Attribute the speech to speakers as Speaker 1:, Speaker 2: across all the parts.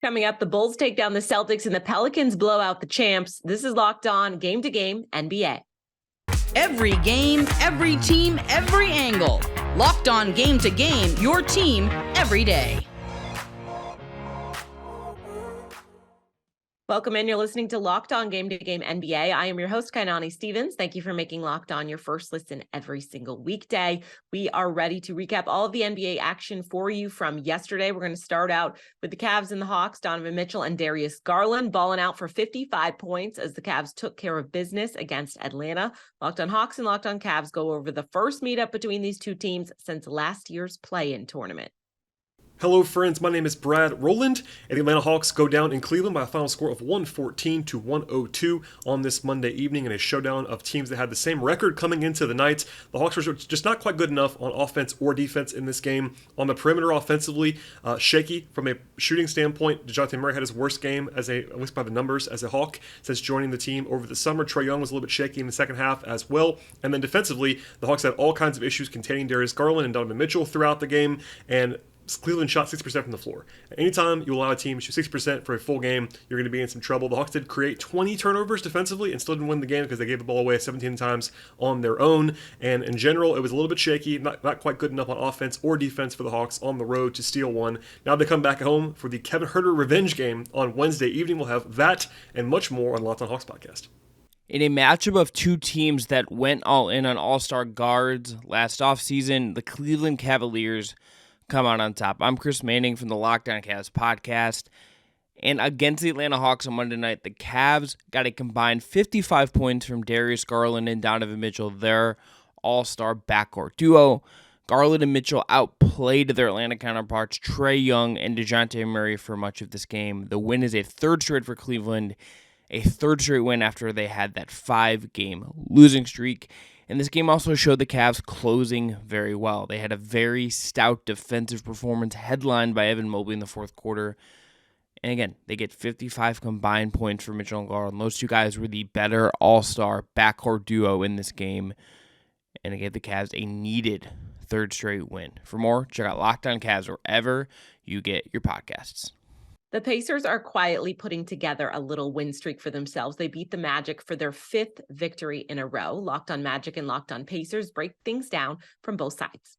Speaker 1: Coming up, the Bulls take down the Celtics and the Pelicans blow out the champs. This is Locked On Game to Game NBA.
Speaker 2: Every game, every team, every angle. Locked On Game to Game, your team every day.
Speaker 1: Welcome in. You're listening to Locked On Game to Game NBA. I am your host, Kainani Stevens. Thank you for making Locked On your first listen every single weekday. We are ready to recap all of the NBA action for you from yesterday. We're going to start out with the Cavs and the Hawks. Donovan Mitchell and Darius Garland balling out for 55 points as the Cavs took care of business against Atlanta. Locked On Hawks and Locked On Cavs go over the first meetup between these two teams since last year's play-in tournament.
Speaker 3: Hello friends, my name is Brad Rowland, and the Atlanta Hawks go down in Cleveland by a final score of 114-102 on this Monday evening in a showdown of teams that had the same record coming into the night. The Hawks were just not quite good enough on offense or defense in this game. On the perimeter offensively, shaky from a shooting standpoint. DeJounte Murray had his worst game, at least by the numbers, as a Hawk since joining the team over the summer. Trae Young was a little bit shaky in the second half as well. And then defensively, the Hawks had all kinds of issues containing Darius Garland and Donovan Mitchell throughout the game, and Cleveland shot 6% from the floor. Anytime you allow a team to shoot 6% for a full game, you're going to be in some trouble. The Hawks did create 20 turnovers defensively and still didn't win the game because they gave the ball away 17 times on their own. And in general, it was a little bit shaky, not quite good enough on offense or defense for the Hawks on the road to steal one. Now they come back home for the Kevin Huerter revenge game on Wednesday evening. We'll have that and much more on Locked On Hawks podcast.
Speaker 4: In a matchup of two teams that went all in on all-star guards last offseason, the Cleveland Cavaliers come out on top. I'm Chris Manning from the Locked On Cavs podcast. And against the Atlanta Hawks on Monday night, the Cavs got a combined 55 points from Darius Garland and Donovan Mitchell, their all-star backcourt duo. Garland and Mitchell outplayed their Atlanta counterparts, Trae Young and DeJounte Murray, for much of this game. The win is a third straight for Cleveland, a third straight win after they had that 5-game losing streak. And this game also showed the Cavs closing very well. They had a very stout defensive performance headlined by Evan Mobley in the fourth quarter. And again, they get 55 combined points for Mitchell and Garland. Those two guys were the better all-star backcourt duo in this game. And it gave the Cavs a needed third straight win. For more, check out Locked On Cavs wherever you get your podcasts.
Speaker 1: The Pacers are quietly putting together a little win streak for themselves. They beat the Magic for their 5th victory in a row. Locked On Magic and Locked On Pacers break things down from both sides.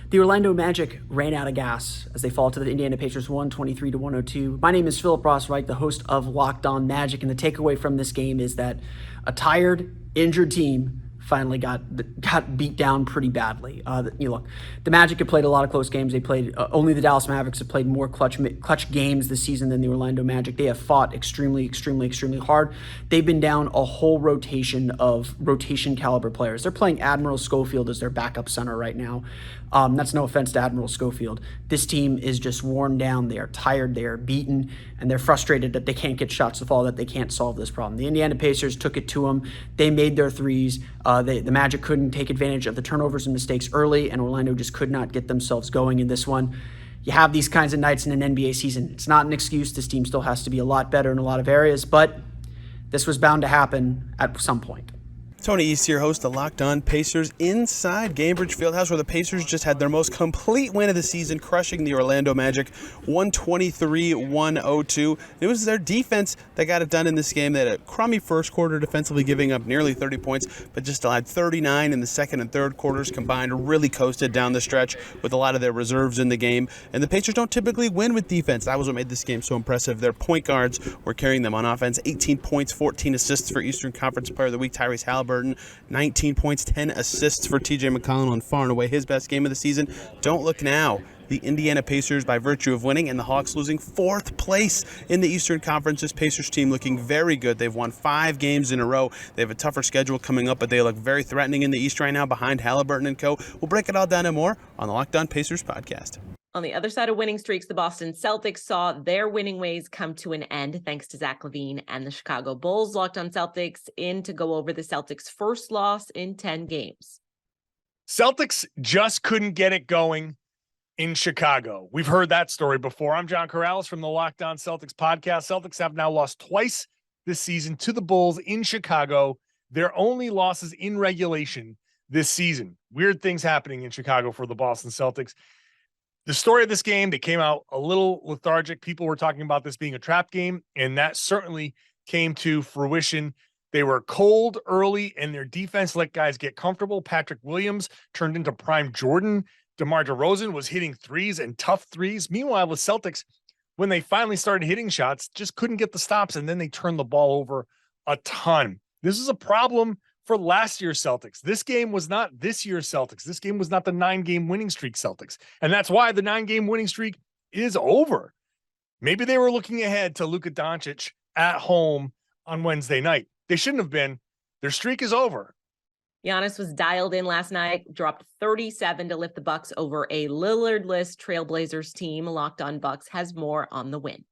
Speaker 5: The Orlando Magic ran out of gas as they fall to the Indiana Pacers 123-102. My name is Philip Ross-Wright, the host of Locked On Magic, and the takeaway from this game is that a tired, injured team finally got beat down pretty badly. Look, the Magic have played a lot of close games. They played only the Dallas Mavericks have played more clutch games this season than the Orlando Magic. They have fought extremely hard. They've been down a whole rotation of rotation caliber players. They're playing Admiral Schofield as their backup center right now. That's no offense to Admiral Schofield. This team is just worn down. They are tired. They are beaten, and they're frustrated that they can't get shots to fall, that they can't solve this problem. The Indiana Pacers took it to them. They made their threes. The Magic couldn't take advantage of the turnovers and mistakes early, and Orlando just could not get themselves going in this one. You have these kinds of nights in an NBA season. It's not an excuse. This team still has to be a lot better in a lot of areas, but this was bound to happen at some point.
Speaker 6: Tony East here, host of Locked On Pacers inside Gainbridge Fieldhouse, where the Pacers just had their most complete win of the season, crushing the Orlando Magic 123-102. It was their defense that got it done in this game. They had a crummy first quarter defensively, giving up nearly 30 points, but just allowed 39 in the second and third quarters combined, really coasted down the stretch with a lot of their reserves in the game. And the Pacers don't typically win with defense. That was what made this game so impressive. Their point guards were carrying them on offense. 18 points, 14 assists for Eastern Conference Player of the Week, Tyrese Halliburton. 19 points, 10 assists for TJ McConnell on far and away his best game of the season. Don't look now. The Indiana Pacers, by virtue of winning, and the Hawks losing 4th place in the Eastern Conference. This Pacers team looking very good. They've won 5 games in a row. They have a tougher schedule coming up, but they look very threatening in the East right now behind Halliburton and co. We'll break it all down and more on the Locked On Pacers podcast.
Speaker 1: On the other side of winning streaks, the Boston Celtics saw their winning ways come to an end thanks to Zach LaVine and the Chicago Bulls. Locked On Celtics in to go over the Celtics' first loss in 10 games.
Speaker 7: Celtics just couldn't get it going in Chicago. We've heard that story before. I'm John Corrales from the Locked On Celtics podcast. Celtics have now lost twice this season to the Bulls in Chicago. Their only losses in regulation this season. Weird things happening in Chicago for the Boston Celtics. The story of this game, they came out a little lethargic. People were talking about this being a trap game, and that certainly came to fruition. They were cold early, and their defense let guys get comfortable. Patrick Williams turned into prime Jordan. DeMar DeRozan was hitting threes and tough threes. Meanwhile, the Celtics, when they finally started hitting shots, just couldn't get the stops, and then they turned the ball over a ton. This is a problem for last year's Celtics. This game was not this year's Celtics. This game was not the 9-game winning streak Celtics. And that's why the 9-game winning streak is over. Maybe they were looking ahead to Luka Doncic at home on Wednesday night. They shouldn't have been. Their streak is over.
Speaker 1: Giannis was dialed in last night, dropped 37 to lift the Bucks over a Lillard-less Trailblazers team. Locked On Bucks has more on the win.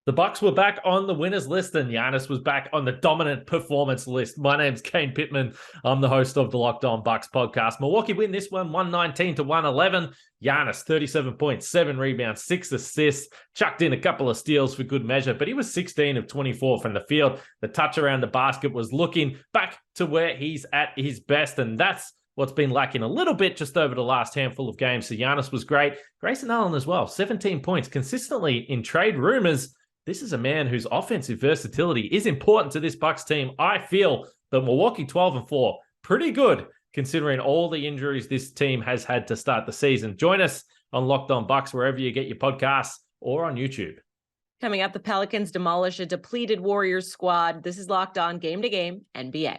Speaker 8: The Bucks were back on the winners list and Giannis was back on the dominant performance list. My name's Kane Pittman. I'm the host of the Locked On Bucks podcast. Milwaukee win this one 119-111. Giannis, 37 points, 7 rebounds, 6 assists, chucked in a couple of steals for good measure, but he was 16 of 24 from the field. The touch around the basket was looking back to where he's at his best, and that's what's been lacking a little bit just over the last handful of games. So Giannis was great. Grayson Allen as well, 17 points consistently in trade rumors. This is a man whose offensive versatility is important to this Bucks team. I feel that Milwaukee 12-4, pretty good considering all the injuries this team has had to start the season. Join us on Locked On Bucks, wherever you get your podcasts or on YouTube.
Speaker 1: Coming up, the Pelicans demolish a depleted Warriors squad. This is Locked On Game to Game NBA.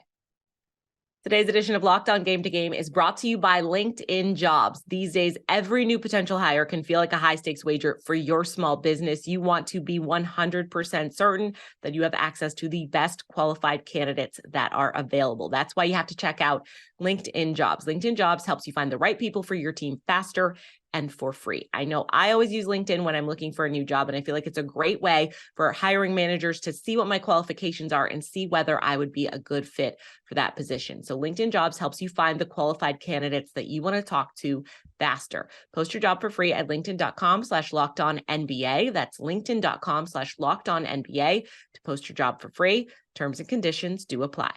Speaker 1: Today's edition of Locked On Game to Game is brought to you by LinkedIn Jobs. These days, every new potential hire can feel like a high-stakes wager for your small business. You want to be 100% certain that you have access to the best qualified candidates that are available. That's why you have to check out LinkedIn Jobs. LinkedIn Jobs helps you find the right people for your team faster and for free. I know I always use LinkedIn when I'm looking for a new job, and I feel like it's a great way for hiring managers to see what my qualifications are and see whether I would be a good fit for that position. So LinkedIn Jobs helps you find the qualified candidates that you want to talk to faster. Post your job for free at linkedin.com/lockedonnba. That's linkedin.com/lockedonnba to post your job for free. Terms and conditions do apply.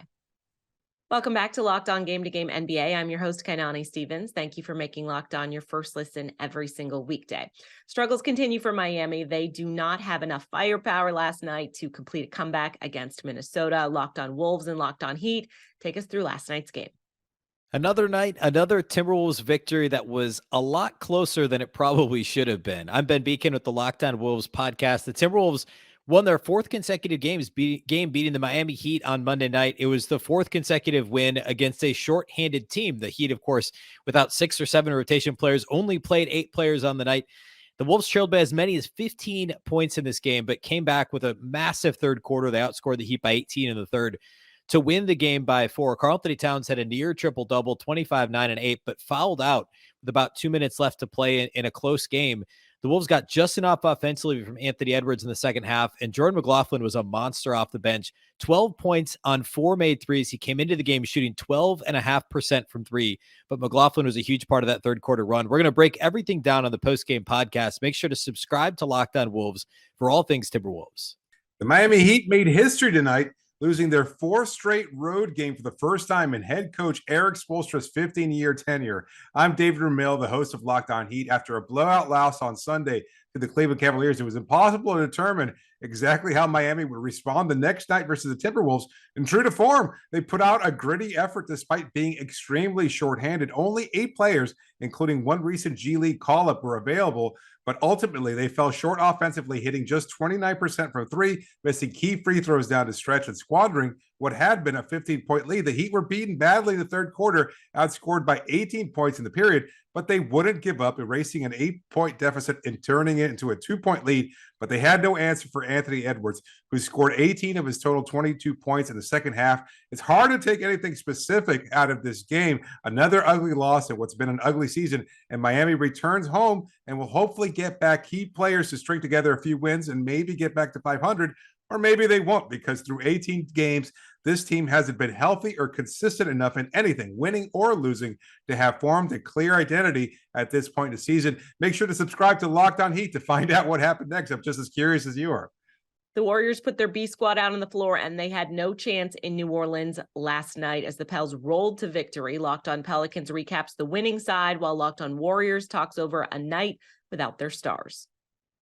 Speaker 1: Welcome back to Locked On Game to Game NBA. I'm your host, Kainani Stevens. Thank you for making Locked On your first listen every single weekday. Struggles continue for Miami. They do not have enough firepower last night to complete a comeback against Minnesota. Locked On Wolves and Locked On Heat take us through last night's game.
Speaker 9: Another night, another Timberwolves victory that was a lot closer than it probably should have been. I'm Ben Beacon with the Locked On Wolves podcast. The Timberwolves won their 4th consecutive game beating the Miami Heat on Monday night. It was the 4th consecutive win against a shorthanded team. The Heat, of course, without 6 or 7 rotation players, only played 8 players on the night. The Wolves trailed by as many as 15 points in this game, but came back with a massive third quarter. They outscored the Heat by 18 in the third to win the game by 4. Karl-Anthony Towns had a near triple-double, 25, 9, and 8, but fouled out with about 2 minutes left to play in a close game. The Wolves got just enough offensively from Anthony Edwards in the second half, and Jordan McLaughlin was a monster off the bench. 12 points on 4 made threes. He came into the game shooting 12.5% from 3, but McLaughlin was a huge part of that third quarter run. We're going to break everything down on the post-game podcast. Make sure to subscribe to Locked On Wolves for all things Timberwolves.
Speaker 10: The Miami Heat made history tonight, losing their 4th straight road game for the first time in head coach Eric Spoelstra's 15-year tenure. I'm David Ramil, the host of Locked On Heat. After a blowout loss on Sunday to the Cleveland Cavaliers, it was impossible to determine exactly how Miami would respond the next night versus the Timberwolves. And true to form, they put out a gritty effort despite being extremely shorthanded. Only 8 players, including 1 recent G League call-up, were available, but ultimately they fell short offensively, hitting just 29% from 3, missing key free throws down the stretch and squandering what had been a 15-point lead. The Heat were beaten badly in the third quarter, outscored by 18 points in the period, but they wouldn't give up, erasing an 8-point deficit and turning it into a 2-point lead. But they had no answer for Anthony Edwards, who scored 18 of his total 22 points in the second half. It's hard to take anything specific out of this game. Another ugly loss in what's been an ugly season, and Miami returns home and will hopefully get back key players to string together a few wins and maybe get back to 500. Or maybe they won't, because through 18 games, this team hasn't been healthy or consistent enough in anything, winning or losing, to have formed a clear identity at this point in the season. Make sure to subscribe to Locked On Heat to find out what happened next. I'm just as curious as you are.
Speaker 1: The Warriors put their B squad out on the floor, and they had no chance in New Orleans last night as the Pels rolled to victory. Locked On Pelicans recaps the winning side, while Locked On Warriors talks over a night without their stars.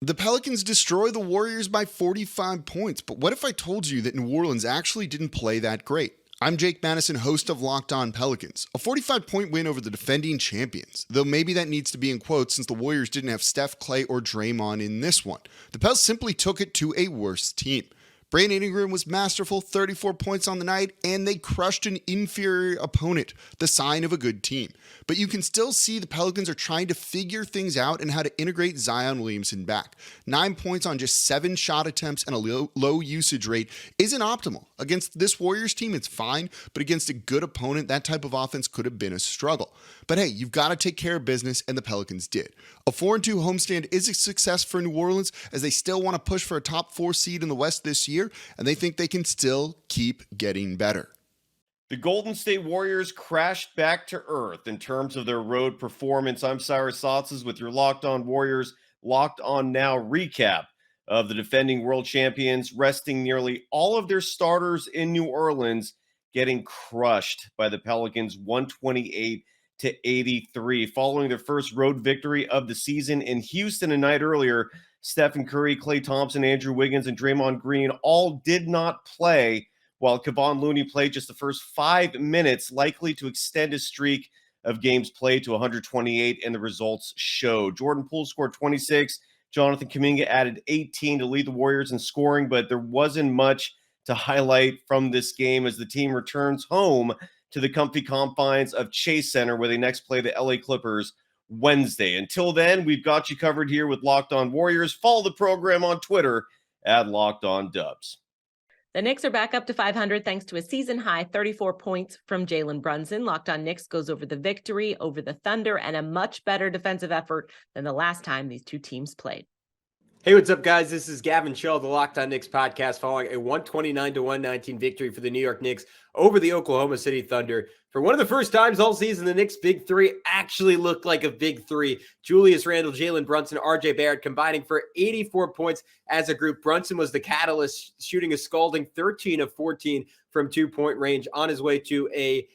Speaker 11: The Pelicans destroy the Warriors by 45 points, but what if I told you that New Orleans actually didn't play that great? I'm Jake Madison, host of Locked On Pelicans. A 45-point win over the defending champions, though maybe that needs to be in quotes since the Warriors didn't have Steph, Clay, or Draymond in this one. The Pels simply took it to a worse team. Brandon Ingram was masterful, 34 points on the night, and they crushed an inferior opponent, the sign of a good team. But you can still see the Pelicans are trying to figure things out and how to integrate Zion Williamson back. 9 points on just 7 shot attempts and a low usage rate isn't optimal. Against this Warriors team, it's fine, but against a good opponent, that type of offense could have been a struggle. But hey, you've got to take care of business, and the Pelicans did. A 4-2 homestand is a success for New Orleans, as they still want to push for a top 4 seed in the West this year, and they think they can still keep getting better.
Speaker 12: The Golden State Warriors crashed back to earth in terms of their road performance. I'm Cyrus Satsas with your Locked On Warriors, Locked On Now recap of the defending world champions, resting nearly all of their starters in New Orleans, getting crushed by the Pelicans 128-83. Following their first road victory of the season in Houston a night earlier, Stephen Curry, Klay Thompson, Andrew Wiggins, and Draymond Green all did not play, while Kevon Looney played just the first 5 minutes, likely to extend his streak of games played to 128, and the results show. Jordan Poole scored 26. Jonathan Kuminga added 18 to lead the Warriors in scoring, but there wasn't much to highlight from this game as the team returns home to the comfy confines of Chase Center, where they next play the LA Clippers Wednesday. Until then, we've got you covered here with Locked On Warriors. Follow the program on Twitter at Locked On Dubs.
Speaker 1: The Knicks are back up to 500 thanks to a season-high 34 points from Jalen Brunson. Locked On Knicks goes over the victory over the Thunder and a much better defensive effort than the last time these two teams played.
Speaker 13: Hey, what's up, guys? This is Gavin Schell, the Locked On Knicks podcast, following a 129-119 victory for the New York Knicks over the Oklahoma City Thunder. For one of the first times all season, the Knicks' big three actually looked like a big three. Julius Randle, Jalen Brunson, RJ Barrett combining for 84 points as a group. Brunson was the catalyst, shooting a scalding 13 of 14 from two-point range on his way to a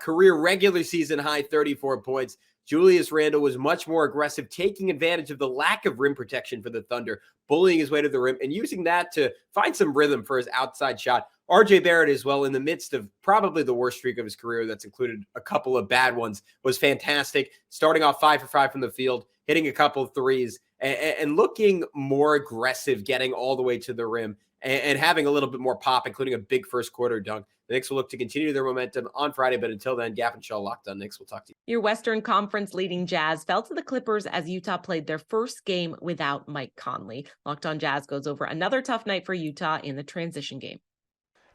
Speaker 13: career regular season high 34 points. Julius Randle was much more aggressive, taking advantage of the lack of rim protection for the Thunder, bullying his way to the rim and using that to find some rhythm for his outside shot. RJ Barrett as well, in the midst of probably the worst streak of his career that's included a couple of bad ones, was fantastic, starting off 5 for 5 from the field, hitting a couple of threes, and looking more aggressive, getting all the way to the rim and having a little bit more pop, including a big first quarter dunk. The Knicks will look to continue their momentum on Friday, but until then, Gavin Schell, Locked On Knicks. We'll talk to you.
Speaker 1: Your Western Conference leading Jazz fell to the Clippers as Utah played their first game without Mike Conley. Locked On Jazz goes over another tough night for Utah in the transition game.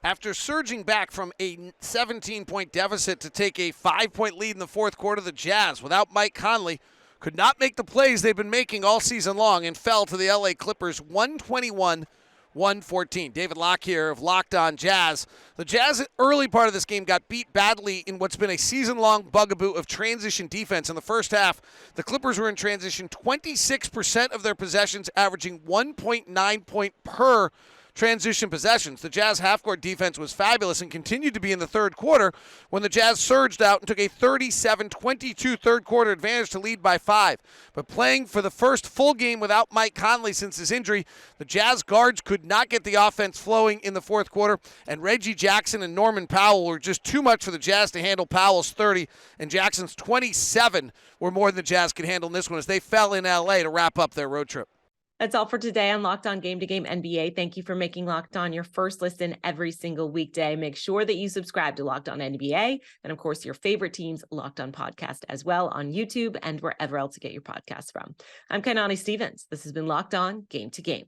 Speaker 14: After surging back from a 17-point deficit to take a 5-point lead in the fourth quarter, the Jazz, without Mike Conley, could not make the plays they've been making all season long and fell to the LA Clippers 121-114. David Locke here of Locked On Jazz. The Jazz early part of this game got beat badly in what's been a season-long bugaboo of transition defense. In the first half, the Clippers were in transition 26% of their possessions, averaging 1.9 point per transition possessions. The Jazz half-court defense was fabulous and continued to be in the third quarter when the Jazz surged out and took a 37-22 third-quarter advantage to lead by 5. But playing for the first full game without Mike Conley since his injury, the Jazz guards could not get the offense flowing in the fourth quarter, and Reggie Jackson and Norman Powell were just too much for the Jazz to handle. Powell's 30 and Jackson's 27 were more than the Jazz could handle in this one as they fell in L.A. to wrap up their road trip.
Speaker 1: That's all for today on Locked On Game to Game NBA. Thank you for making Locked On your first listen every single weekday. Make sure that you subscribe to Locked On NBA and, of course, your favorite team's Locked On podcast as well on YouTube and wherever else you get your podcasts from. I'm Kainani Stevens. This has been Locked On Game to Game.